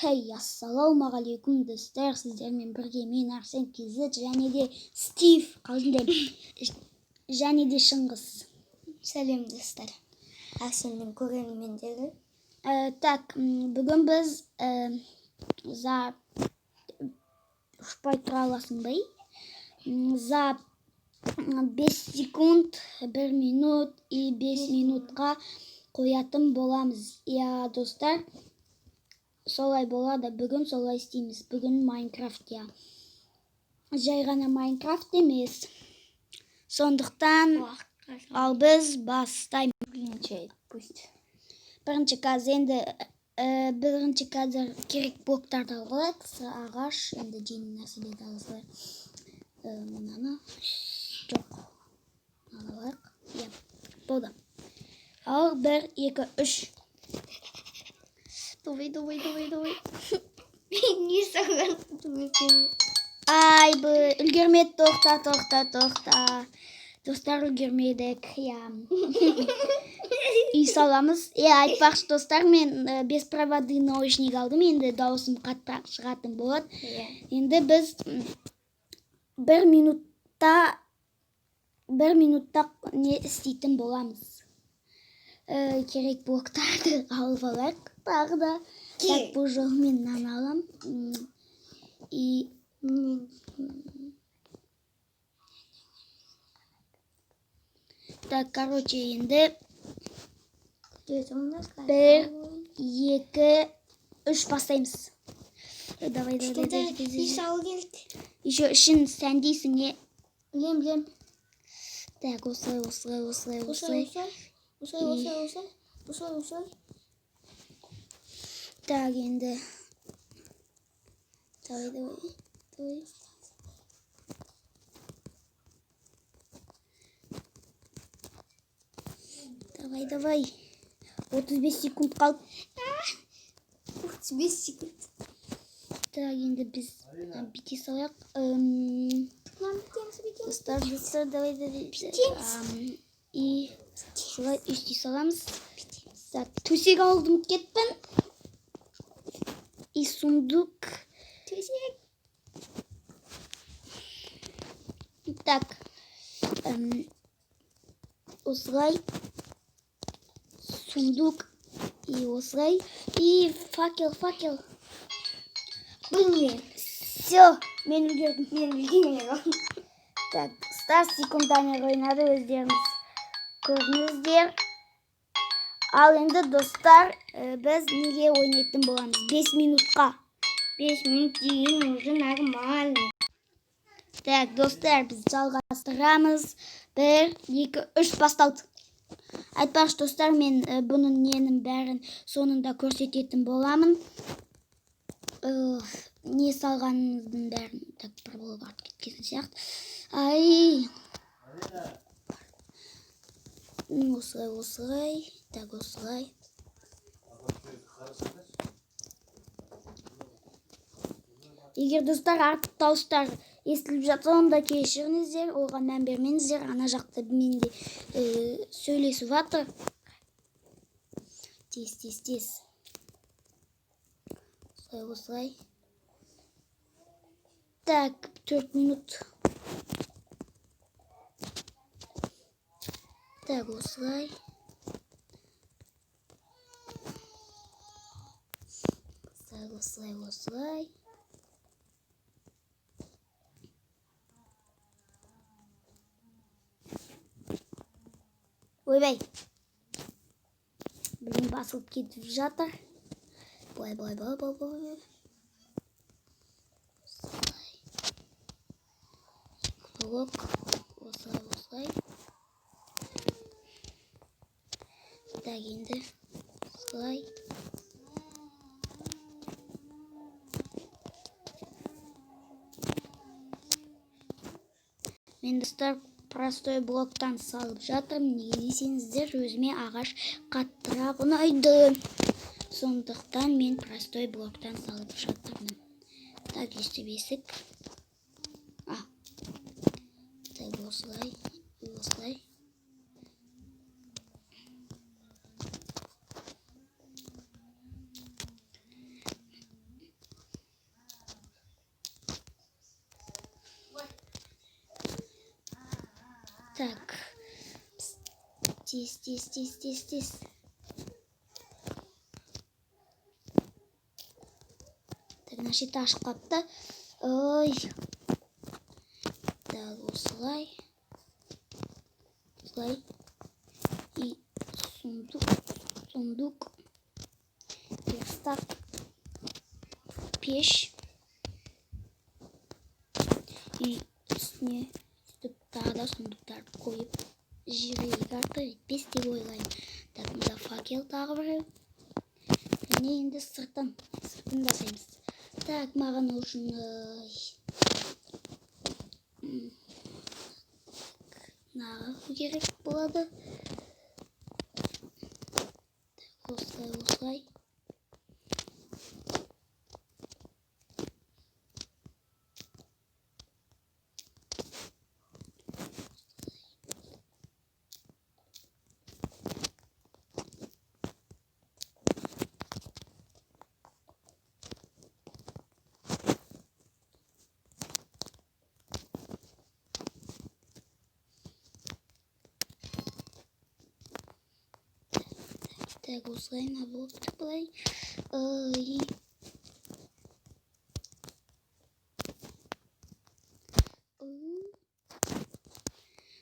Hey, ассалаумағалейкум достар, сіздермен бірге мен Арсен Кизет және де Стив және де Шыңғыс. Сәлем достар. Арсеннің көрермендері. Так, бүгін біз за ұшпай тұра аласың бай? За 5 секунд, 1 минут и 5 минутқа қоятын боламыз. Я достар, солай болады, бүгін солай істейміз. Бүгін Майнкрафт, я. Жай ғана Майнкрафт емес. Сондықтан, ал біз бастаймыз. Бірінші қазір керек блоктарды алайық. Ағаш, енді жеңіл нәрселерді алайық. Мынаны жоқ. Алайық. Я, болды. Ал 1, 2, 3. Давай. Не саған? Ай, үлгермеді, тоқта. Достар, үлгермедік, я. Үй саламыз. Айтпақшы достар, мен беспроводный наушник алдым, енді дауысым қаттырақ шығатын болады. Енді біз 1 минутта не істейтін боламыз. Керек блоктарды алып алайық. Тағы да. Так, бұл жол мен нан алам. Так, короче, енді 1, 2, 3 бастаймыз. Давай. Үй салы келді. Еще ішін сәндейсің, не? Білем. Так, осылай. Осылай. Так, енді. Давай. Давай. 35 секунд қалды. 35 секунд. Так, енді біз бите салайық. Достар, давай. И солай үсти саламыз. Так, төсек алдым кетпін. И сундук. Төсек. Так, осылай. Сундук. И осылай. И факел. Білмеймін. Все, мен үлгердім. Так, 100 секундамер ойнады, өздеріңіз көрдіңіздер. Ал енді достар, біз неге ойнайтын боламыз? 5 минутқа. 5 минут деген уже нормально. Так, достар, біз жалғастырамыз. 1, 2, 3 басталды. Айтпақшы достар, мен бұның ненің бәрін соңында көрсететін боламын. Не салғанымыздың бәрін так бір болып артып кеткен сияқты. Ай. Осылай. Так, осылай. Егер достар артық дауыстар естіліп жатса, онда кешіріңіздер, оған мән бермеңіздер. Ана жақта менде сөйлесіп жатыр. Тез. Осылай. Так, 4 минут. Так, осылай. Ойбай. Білім басылып кетіп жатыр. Былай. Блок. Осылай. Так, енді. Осылай. Мен достар простой блоктан салып жатырмын. Неге десеңіздер, өзіме ағаш қаттырақ ұнайды. Сондықтан мен простой блоктан салып жатырмын. Так, үсті бесік. Так, осылай. Так. Тез. Так, наши таш қапты. Ой. Дәл осылай. Осылай. И сундук. Верстак. Пеш. И үстіне тағы да сундуктарды қойып жүрегі артық етпес деп ойлаймын. Так, мында факел тағы біреу. Және енді сыртын жасаймыз. Так, маған үшін нағыз керек болады. Осылай. Так, осылай набылыпты былай.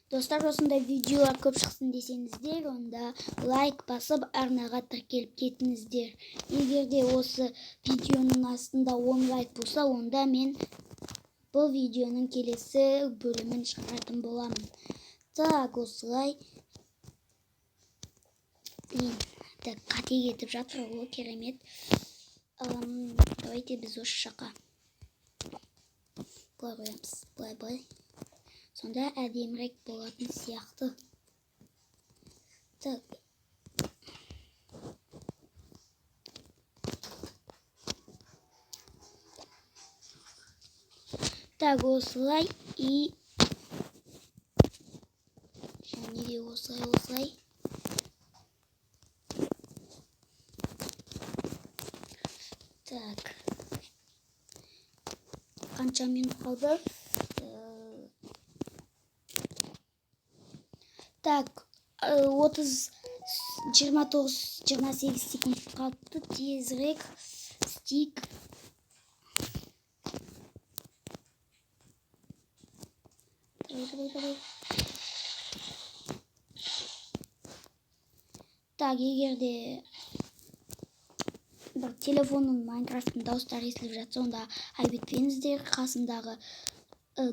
Достар, осындай видеолар көп шықсын десеңіздер, онда лайк басып, арнаға тіркеліп кетіңіздер. Егер де осы видеоның астында 10 лайк болса, онда мен бұл видеоның келесі бөлімін шығаратын боламын. Так, осылай. Так, қате кетіп жатыр, ол керемет. Давайте біз осы жаққа. Былай қоямыз, былай. Сонда әдемірек болатын сияқты. Так. Так, осылай. И және де осылай. Так. Қанша минут қалды? Так, 29-28 секунд қалды. Тезірек стик. Давай. Так, егер де бір телефонның Майнкрафттың дауыстары естіліп жатса, онда айбетпеңіздер. Қасымдағы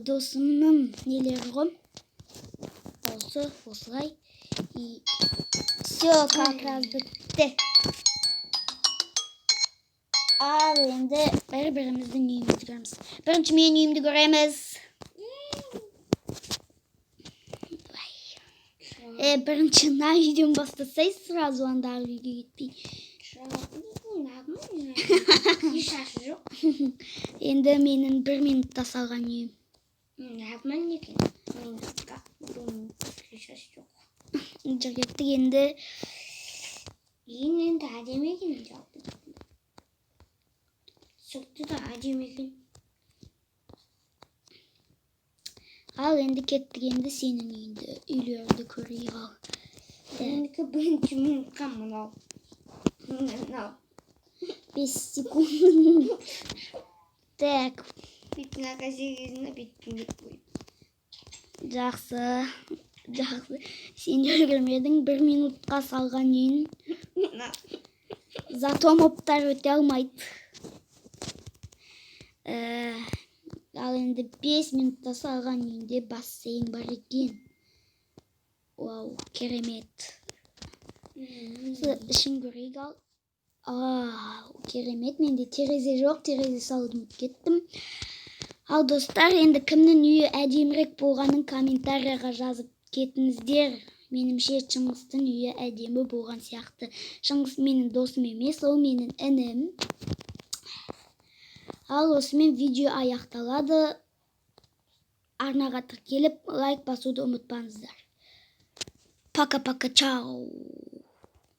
досымның нелері ғой. Осылай. И все, как раз бітті. Ал енді бір-біріміздің үйімізді көреміз. Бірінші мен үйімді көреміз. Бірінші на үйден бастасай, сразу анда үйге кетпей. Енді менің 1 минутта салған үйім. Нағман екен. Минутқа 1 минутта шаш жоқ. Жүргетті енді. Енді әдемі екен жалпы. Сұртты да әдемі екен. Ал енді кеттік, енді сенің үйлерді көрейік ал. Ендікі 1 минутқа мынау. 5 секунд. Так. Бетін аға жерезіне бетін бет қойып. Жақсы. Сен үлгермедің 1 минутқа салған үйін. Зато мобтар өте алмайды. Ал енді 5 минутта салған үйінде бассейн бар екен. Вау, керемет. Ішін көрейік ал. Керемет, менде терезе жоқ, терезе салуды ұмытып кеттім. Ал достар, енді кімнің үйі әдемірек болғанын комментарияға жазып кетіңіздер. Менімше Шыңғыстың үйі әдемі болған сияқты. Шыңғыс менің досым емес, ол менің інім. Ал осымен видео аяқталады. Арнаға тіркеліп, лайк басуды ұмытпаңыздар. Пока-пока, чао.